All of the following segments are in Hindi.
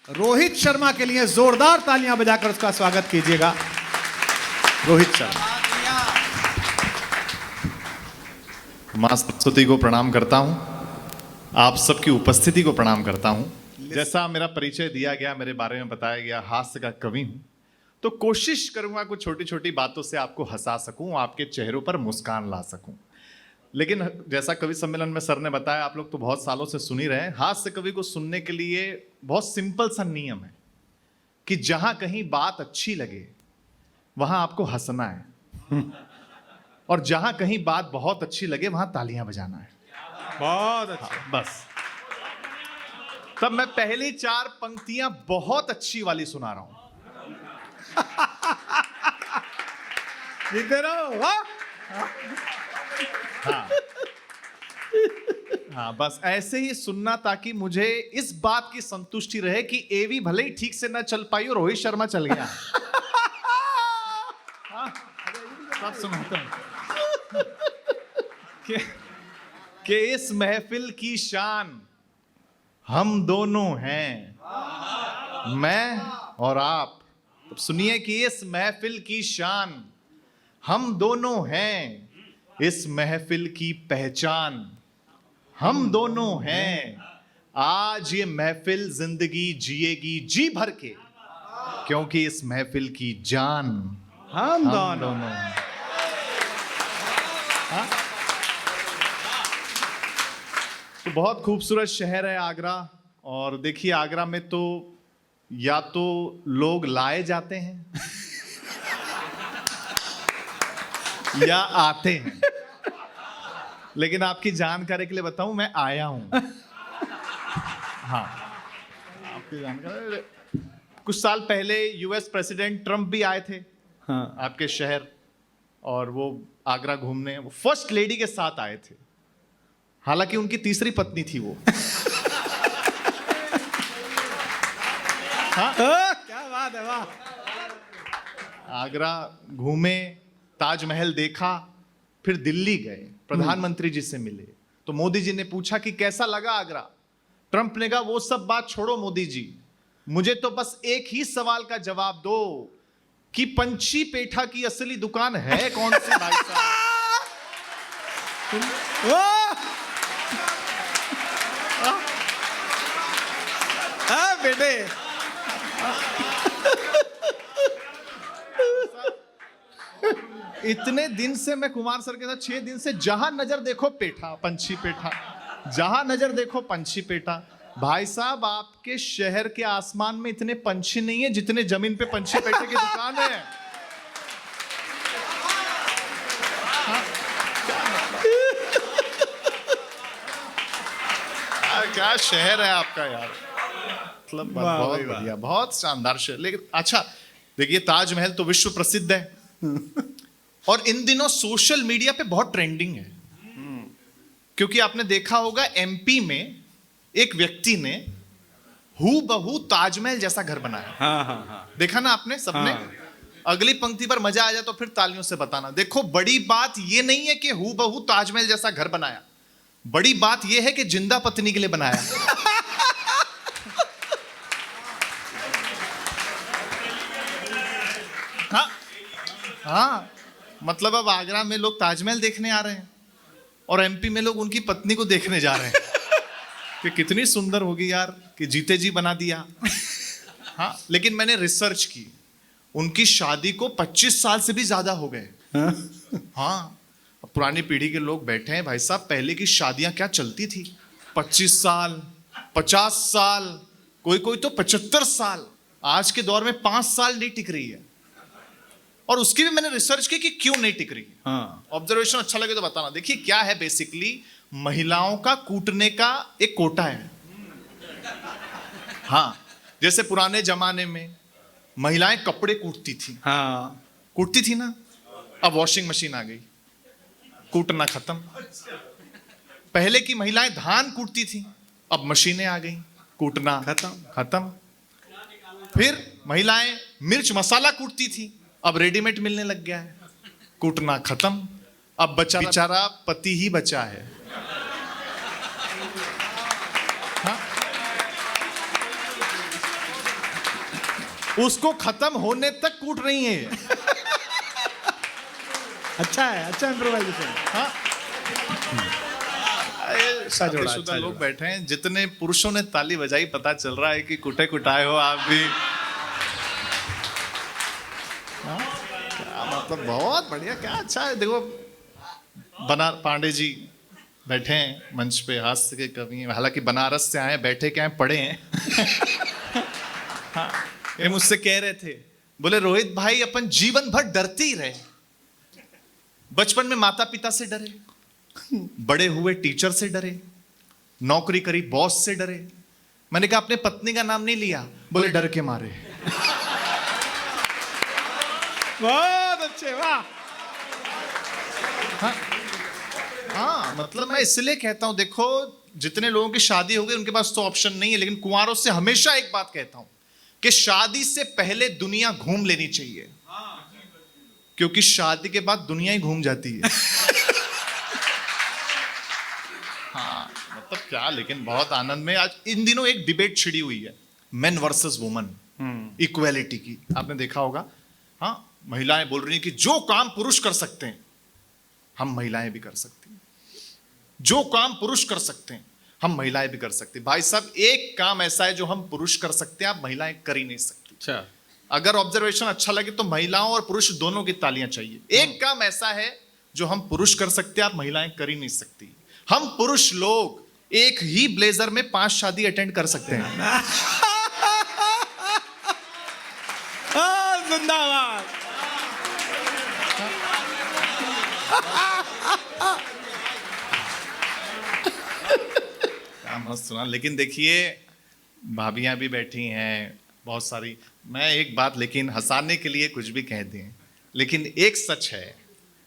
रोहित शर्मा के लिए जोरदार तालियां बजाकर उसका स्वागत कीजिएगा। रोहित शर्मा। मां सरस्वती को प्रणाम करता हूं, आप सबकी उपस्थिति को प्रणाम करता हूं। जैसा मेरा परिचय दिया गया, मेरे बारे में बताया गया, हास्य का कवि हूं, तो कोशिश करूंगा कुछ छोटी छोटी बातों से आपको हंसा सकूं, आपके चेहरों पर मुस्कान ला सकूं। लेकिन जैसा कवि सम्मेलन में सर ने बताया, आप लोग तो बहुत सालों से सुन ही रहे हैं, हास्य कवि को सुनने के लिए बहुत सिंपल सा नियम है कि जहां कहीं बात अच्छी लगे वहां आपको हंसना है और जहां कहीं बात बहुत अच्छी लगे वहां तालियां बजाना है। बहुत अच्छा। हाँ, बस तब मैं पहली 4 पंक्तियां बहुत अच्छी वाली सुना रहा हूं। जीते रहो। वाह। हाँ हाँ, बस ऐसे ही सुनना ताकि मुझे इस बात की संतुष्टि रहे कि एवी भले ही ठीक से ना चल पाई और रोहित शर्मा चल गया। हाँ, सब सुनाता हूं कि इस महफिल की शान हम दोनों हैं, मैं और आप। तो सुनिए कि इस महफिल की शान हम दोनों हैं, इस महफिल की पहचान हम दोनों हैं। आज ये महफिल जिंदगी जिएगी जी भर के, क्योंकि इस महफिल की जान हम दोनों हैं। हाँ? तो बहुत खूबसूरत शहर है आगरा। और देखिए, आगरा में तो या तो लोग लाए जाते हैं या आते हैं। लेकिन आपकी जानकारी के लिए बताऊं, मैं आया हूं। हाँ, आपकी जानकारी, कुछ साल पहले यूएस प्रेसिडेंट ट्रंप भी आए थे हाँ। आपके शहर, और वो आगरा घूमने, वो फर्स्ट लेडी के साथ आए थे। हालांकि उनकी तीसरी पत्नी थी वो। हाँ? क्या बात है, वाह। आगरा घूमे, ताजमहल देखा, फिर दिल्ली गए, प्रधानमंत्री जी से मिले। तो मोदी जी ने पूछा कि कैसा लगा आगरा। ट्रंप ने कहा, वो सब बात छोड़ो मोदी जी, मुझे तो बस एक ही सवाल का जवाब दो कि पंछी पेठा की असली दुकान है कौन सी भाई साहब। बेटे, इतने दिन से मैं कुमार सर के साथ, 6 दिन से, जहां नजर देखो पेठा, पंछी पेठा, जहां नजर देखो पंछी पेठा। भाई साहब, आपके शहर के आसमान में इतने पंछी नहीं है जितने जमीन पे पंछी पेठे की दुकान है। हाँ? क्या शहर है आपका यार, मतलब बहुत बढ़िया, बहुत शानदार शहर। लेकिन अच्छा देखिए, ताजमहल तो विश्व प्रसिद्ध है और इन दिनों सोशल मीडिया पे बहुत ट्रेंडिंग है। क्योंकि आपने देखा होगा, एमपी में एक व्यक्ति ने हूबहू ताजमहल जैसा घर बनाया। हाँ हाँ हाँ। देखा ना आपने सबने? हाँ। अगली पंक्ति पर मजा आ जाए तो फिर तालियों से बताना। देखो, बड़ी बात ये नहीं है कि हूबहू ताजमहल जैसा घर बनाया, बड़ी बात यह है कि जिंदा पत्नी के लिए बनाया। हाँ हाँ, मतलब अब आगरा में लोग ताजमहल देखने आ रहे हैं और एमपी में लोग उनकी पत्नी को देखने जा रहे हैं कि कितनी सुंदर होगी यार, कि जीते जी बना दिया। हाँ, लेकिन मैंने रिसर्च की, उनकी शादी को 25 साल से भी ज्यादा हो गए। हाँ, पुरानी पीढ़ी के लोग बैठे हैं भाई साहब, पहले की शादियां क्या चलती थी, 25 साल, 50 साल, कोई कोई तो 75 साल। आज के दौर में 5 साल नहीं टिक रही है। और उसकी भी मैंने रिसर्च की कि क्यों नहीं टिक रही। हाँ। ऑब्जर्वेशन अच्छा लगे तो बताना। देखिए क्या है, बेसिकली महिलाओं का कूटने का एक कोटा है। हाँ, जैसे पुराने जमाने में महिलाएं कपड़े कूटती थी। हाँ। कूटती थी ना, अब वॉशिंग मशीन आ गई, कूटना खत्म। पहले की महिलाएं धान कूटती थी, अब मशीनें आ गई, कूटना खत्म। फिर महिलाएं मिर्च मसाला कूटती थी, अब रेडीमेड मिलने लग गया है, कूटना खत्म। अब बचा बेचारा पति ही बचा है। हाँ? उसको खत्म होने तक कूट रही है। अच्छा है, अच्छा इम्प्रोवाइजेशन। हाँ, शादीशुदा लोग बैठे हैं, जितने पुरुषों ने ताली बजाई पता चल रहा है कि कुटे कुटाए हो आप भी। हाँ, क्या मतलब, बहुत बढ़िया, क्या अच्छा है। देखो बना पांडे जी बैठे हैं मंच पे, हास्य के कवि हैं, हालांकि बनारस से आए, बैठे क्या हैं, पढ़े हैं। हाँ, ये मुझसे कह रहे थे, बोले रोहित भाई अपन जीवन भर डरते ही रहे। बचपन में माता पिता से डरे, बड़े हुए टीचर से डरे, नौकरी करी बॉस से डरे। मैंने कहा अपने पत्नी का नाम नहीं लिया, बोले डर के मारे। बहुत अच्छे, वाह। हाँ, मतलब मैं इसलिए कहता हूं, देखो जितने लोगों की शादी हो गई उनके पास तो ऑप्शन नहीं है, लेकिन कुंवारों से हमेशा एक बात कहता हूं कि शादी से पहले दुनिया घूम लेनी चाहिए, क्योंकि शादी के बाद दुनिया ही घूम जाती है। हाँ, मतलब क्या, लेकिन बहुत आनंद में। आज इन दिनों एक डिबेट छिड़ी हुई है, मेन वर्सेस वुमन, इक्वालिटी की, आपने देखा होगा। हाँ, महिलाएं बोल रही हैं कि जो काम पुरुष कर सकते हैं हम महिलाएं भी कर सकती हैं, जो काम पुरुष कर सकते हैं हम महिलाएं भी कर सकते हैं। भाई साहब, एक काम ऐसा है जो हम पुरुष कर सकते हैं, आप महिलाएं कर ही नहीं सकती। अच्छा, अगर ऑब्जर्वेशन अच्छा लगे तो महिलाओं और पुरुष दोनों की तालियां चाहिए। एक काम ऐसा है जो हम पुरुष कर सकते हैं, आप महिलाएं कर ही नहीं सकती। हम पुरुष लोग एक ही ब्लेजर में 5 शादी अटेंड कर सकते हैं। जिंदाबाद। मस्त सुना। लेकिन देखिए, भाभियां भी बैठी हैं बहुत सारी। मैं एक बात, लेकिन हंसाने के लिए कुछ भी कह दें, लेकिन एक सच है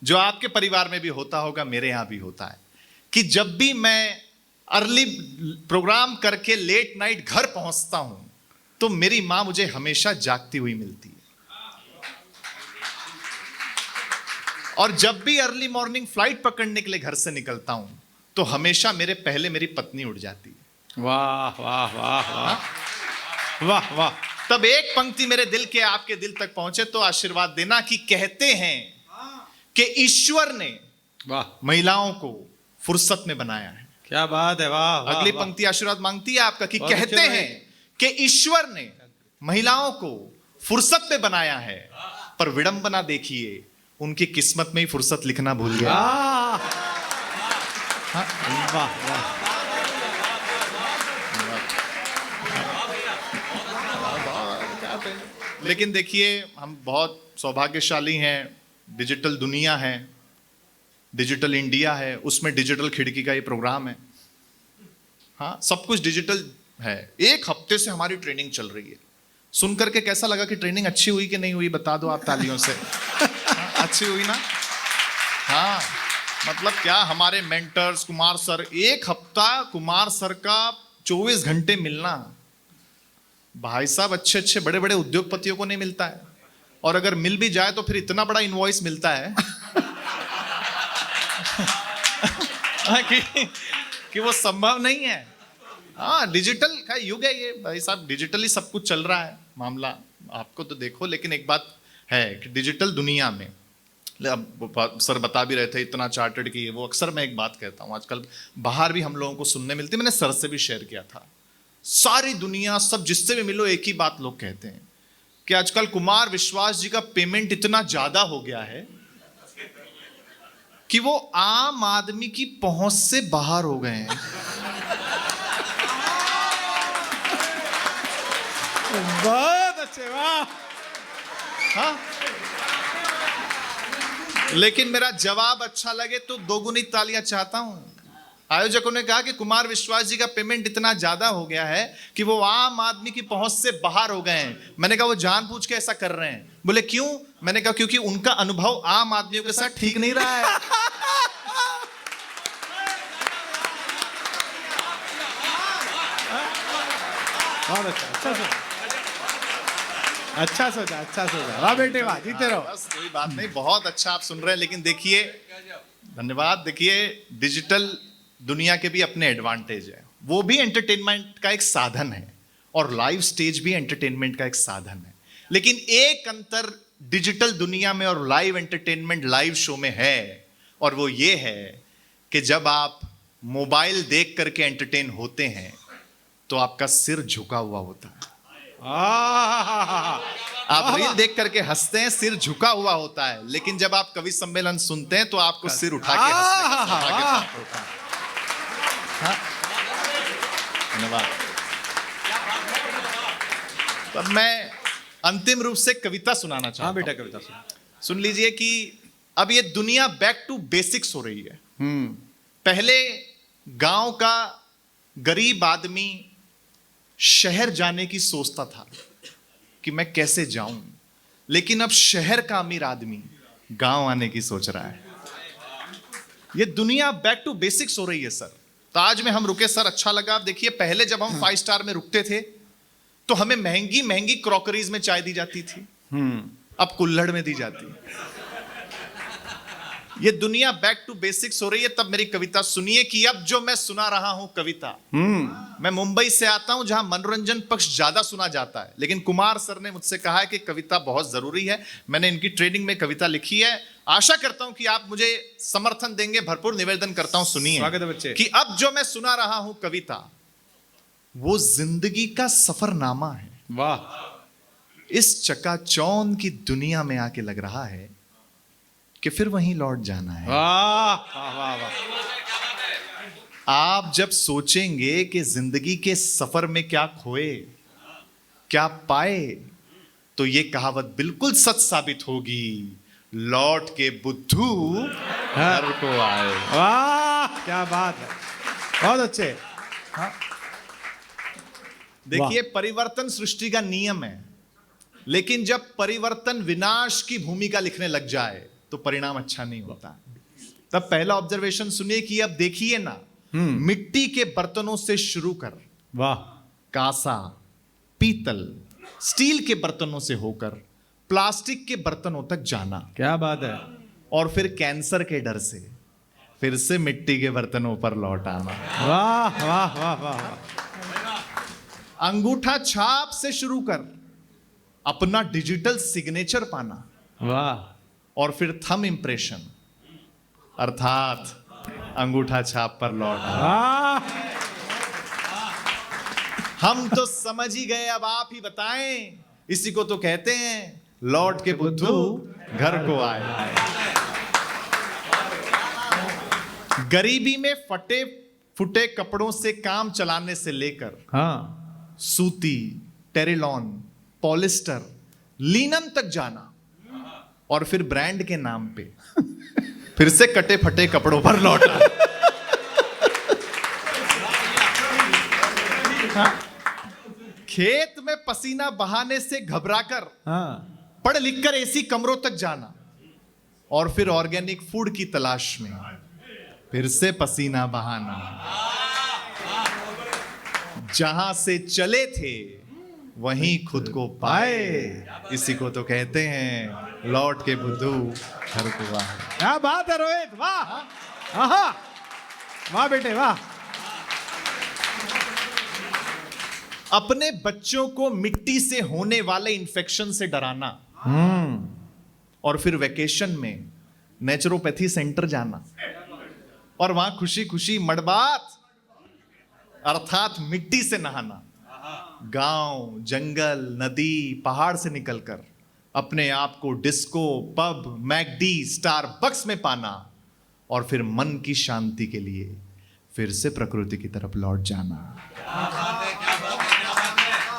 जो आपके परिवार में भी होता होगा, मेरे यहां भी होता है, कि जब भी मैं अर्ली प्रोग्राम करके लेट नाइट घर पहुंचता हूं तो मेरी मां मुझे हमेशा जागती हुई मिलती है, और जब भी अर्ली मॉर्निंग फ्लाइट पकड़ने के लिए घर से निकलता हूं तो हमेशा मेरे पहले मेरी पत्नी उठ जाती है। वाह वाह वाह वाह वाह वाह। तब एक पंक्ति मेरे दिल के आपके दिल तक पहुंचे तो आशीर्वाद देना कि कहते हैं कि ईश्वर ने वाह, महिलाओं को फुर्सत में बनाया है। क्या बात है, वाह वाह। अगली वाह। पंक्ति आशीर्वाद मांगती है आपका कि बहुत कहते अच्छे हैं कि ईश्वर ने महिलाओं को फुर्सत में बनाया है, पर विडंबना देखिए, उनकी किस्मत में ही फुर्सत लिखना भूल गया। वाह वाह। लेकिन देखिए, हम बहुत सौभाग्यशाली हैं, डिजिटल दुनिया है, डिजिटल इंडिया है, उसमें डिजिटल खिड़की का ये प्रोग्राम है। हाँ, सब कुछ डिजिटल है। एक हफ्ते से हमारी ट्रेनिंग चल रही है। सुन करके कैसा लगा कि ट्रेनिंग अच्छी हुई कि नहीं हुई, बता दो आप तालियों से। हाँ, अच्छी हुई ना? हाँ, मतलब क्या, हमारे मेंटर्स कुमार सर, एक हफ्ता कुमार सर का 24 घंटे मिलना, भाई साहब अच्छे अच्छे बड़े बड़े उद्योगपतियों को नहीं मिलता है, और अगर मिल भी जाए तो फिर इतना बड़ा इनवॉइस मिलता है कि वो संभव नहीं है। हाँ, डिजिटल का युग है ये भाई साहब, डिजिटली सब कुछ चल रहा है मामला, आपको तो देखो। लेकिन एक बात है कि डिजिटल दुनिया में, अब सर बता भी रहे थे इतना चार्टर्ड की वो, अक्सर मैं एक बात कहता हूँ, आजकल बाहर भी हम लोगों को सुनने मिलती है, मैंने सर से भी शेयर किया था, सारी दुनिया सब जिससे भी मिलो एक ही बात लोग कहते हैं कि आजकल कुमार विश्वास जी का पेमेंट इतना ज्यादा हो गया है कि वो आम आदमी की पहुंच से बाहर हो गए हैं। बहुत अच्छे, वाह। हाँ, लेकिन मेरा जवाब अच्छा लगे तो दोगुनी तालियां चाहता हूं। आयोजकों ने कहा कि कुमार विश्वास जी का पेमेंट इतना ज्यादा हो गया है कि वो आम आदमी की पहुंच से बाहर हो गए हैं। मैंने कहा वो जानबूझ के ऐसा कर रहे हैं। बोले क्यों? मैंने कहा क्योंकि उनका अनुभव आम आदमियों के साथ ठीक नहीं रहा है। बहुत अच्छा, अच्छा सोचा, अच्छा सोचा, अच्छा सोचा। वाह बेटे वाह, जीते रहो। बस कोई बात नहीं, बहुत अच्छा आप सुन रहे हैं। लेकिन देखिए, धन्यवाद। देखिए, डिजिटल दुनिया के भी अपने एडवांटेज है, वो भी एंटरटेनमेंट का एक साधन है, और लाइव स्टेज भी एंटरटेनमेंट का एक साधन है। लेकिन एक अंतर डिजिटल दुनिया में और लाइव एंटरटेनमेंट लाइव शो में है, और वो ये है कि जब आप मोबाइल देख करके एंटरटेन होते हैं तो आपका सिर झुका हुआ होता है। आप रील देख करके हंसते हैं, सिर झुका हुआ होता है, लेकिन जब आप कवि सम्मेलन सुनते हैं तो आपको सिर उठा के हंसने का सौभाग्य प्राप्त होता है। हाँ? धन्यवाद। तब मैं अंतिम रूप से कविता सुनाना चाहता हूं। बेटा कविता सुन लीजिए कि अब ये दुनिया बैक टू बेसिक्स हो रही है। पहले गांव का गरीब आदमी शहर जाने की सोचता था कि मैं कैसे जाऊं, लेकिन अब शहर का अमीर आदमी गांव आने की सोच रहा है। ये दुनिया बैक टू बेसिक्स हो रही है सर। ताज में हम रुके सर, अच्छा लगा। आप देखिए, पहले जब हम 5 स्टार में रुकते थे तो हमें महंगी महंगी क्रॉकरीज में चाय दी जाती थी, अब कुल्हड़ में दी जाती है। ये दुनिया बैक टू बेसिक्स हो रही है। तब मेरी कविता सुनिए कि अब जो मैं सुना रहा हूं कविता, मैं मुंबई से आता हूं जहां मनोरंजन पक्ष ज्यादा सुना जाता है, लेकिन कुमार सर ने मुझसे कहा है कि कविता बहुत जरूरी है। मैंने इनकी ट्रेनिंग में कविता लिखी है, आशा करता हूं कि आप मुझे समर्थन देंगे। भरपूर निवेदन करता हूं, सुनिए। स्वागत है बच्चे। कि अब जो मैं सुना रहा हूं कविता वो जिंदगी का सफरनामा है। वाह। इस चकाचौंध की दुनिया में आके लग रहा है कि फिर वहीं लौट जाना है। वाह वाह वाह। आप जब सोचेंगे कि जिंदगी के सफर में क्या खोए क्या पाए, तो ये कहावत बिल्कुल सच साबित होगी, लौट के बुद्धू घर को आए। वाह क्या बात है, बहुत अच्छे। हाँ? देखिए, परिवर्तन सृष्टि का नियम है, लेकिन जब परिवर्तन विनाश की भूमिका लिखने लग जाए तो परिणाम अच्छा नहीं होता। तब पहला ऑब्जर्वेशन सुनिए कि अब देखिए ना, मिट्टी के बर्तनों से शुरू कर, वाह, कांसा, पीतल, स्टील के बर्तनों से होकर प्लास्टिक के बर्तनों तक जाना, क्या बात है। और फिर कैंसर के डर से फिर से मिट्टी के बर्तनों पर लौट आना। वाह वाह वाह वाह। अंगूठा छाप से शुरू कर अपना डिजिटल सिग्नेचर पाना, वाह, और फिर थंब इंप्रेशन अर्थात अंगूठा छाप पर लौट आना। वाह। हम तो समझ ही गए, अब आप ही बताएं। इसी को तो कहते हैं लौट के बुद्धू घर को आए। गरीबी में फटे फुटे कपड़ों से काम चलाने से लेकर हाँ, सूती, टेरिलॉन, पॉलिस्टर, लीनन तक जाना, और फिर ब्रांड के नाम पे फिर से कटे फटे कपड़ों पर लौटा। हाँ? खेत में पसीना बहाने से घबराकर हाँ, पढ़ लिखकर एसी कमरों तक जाना, और फिर ऑर्गेनिक फूड की तलाश में फिर से पसीना बहाना। जहां से चले थे वहीं खुद को पाए, इसी को तो कहते हैं लौट के बुद्धू घर को आए। क्या बात है रोहित, वाह। आहा, वाह बेटे वाह। अपने बच्चों को मिट्टी से होने वाले इंफेक्शन से डराना, और फिर वेकेशन में नेचुरोपैथी सेंटर जाना, और वहां खुशी खुशी मड़बात अर्थात मिट्टी से नहाना। गांव, जंगल, नदी, पहाड़ से निकलकर अपने आप को डिस्को, पब, मैकडी, स्टारबक्स में पाना, और फिर मन की शांति के लिए फिर से प्रकृति की तरफ लौट जाना।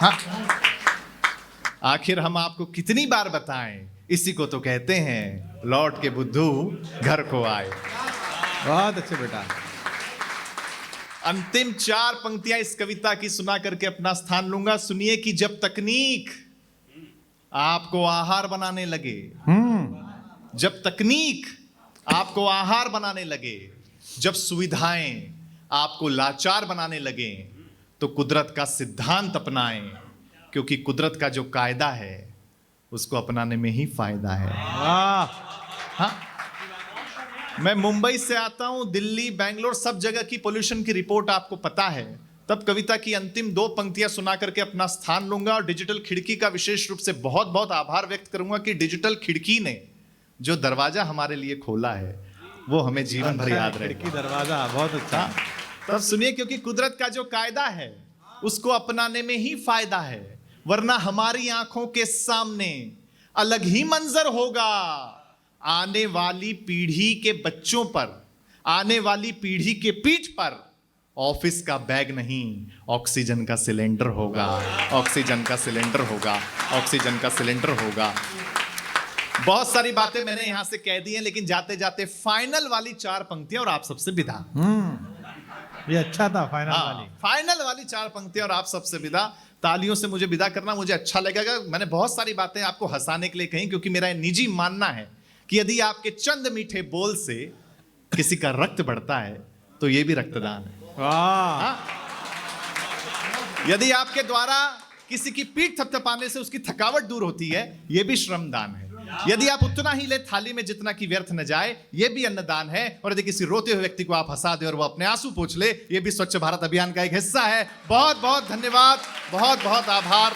हाँ? आखिर हम आपको कितनी बार बताएं, इसी को तो कहते हैं लौट के बुद्धू घर को आए। बहुत अच्छे बेटा। अंतिम 4 पंक्तियां इस कविता की सुना करके अपना स्थान लूंगा। सुनिए कि जब तकनीक आपको आहार बनाने लगे, जब तकनीक आपको आहार बनाने लगे, जब सुविधाएं आपको लाचार बनाने लगे, तो कुदरत का सिद्धांत अपनाएं, क्योंकि कुदरत का जो कायदा है उसको अपनाने में ही फायदा है। वाह। हाँ, मैं मुंबई से आता हूं, दिल्ली, बैंगलोर, सब जगह की पोल्यूशन की रिपोर्ट आपको पता है। तब कविता की अंतिम 2 पंक्तियां सुना करके अपना स्थान लूंगा और डिजिटल खिड़की का विशेष रूप से बहुत बहुत आभार व्यक्त करूंगा कि डिजिटल खिड़की ने जो दरवाजा हमारे लिए खोला है वो हमें जीवन भर याद खिड़की रहेगा। दरवाजा बहुत अच्छा। तब सुनिए, क्योंकि कुदरत का जो कायदा है उसको अपनाने में ही फायदा है, वरना हमारी आंखों के सामने अलग ही मंजर होगा। आने वाली पीढ़ी के बच्चों पर, आने वाली पीढ़ी के पीठ पर ऑफिस का बैग नहीं, ऑक्सीजन का सिलेंडर होगा, ऑक्सीजन का सिलेंडर होगा, ऑक्सीजन का सिलेंडर होगा। बहुत सारी बातें मैंने यहां से कह दी हैं, लेकिन जाते जाते फाइनल वाली 4 पंक्तियां और आप सबसे विदा। ये अच्छा था फाइनल वाली। फाइनल वाली 4 पंक्तियां और आप सबसे विदा। तालियों से मुझे विदा करना मुझे अच्छा लगेगा। मैंने बहुत सारी बातें आपको हंसाने के लिए कही, क्योंकि मेरा निजी मानना है कि यदि आपके चंद मीठे बोल से किसी का रक्त बढ़ता है तो यह भी रक्तदान है। वाह, यदि आपके द्वारा किसी की पीठ थपथपाने से उसकी थकावट दूर होती है, यह भी श्रमदान है। यदि आप उतना ही ले थाली में जितना कि व्यर्थ न जाए, यह भी अन्नदान है। और यदि किसी रोते हुए व्यक्ति को आप हंसा दे और वो अपने आंसू पोंछ ले, यह भी स्वच्छ भारत अभियान का एक हिस्सा है। बहुत बहुत धन्यवाद, बहुत बहुत आभार।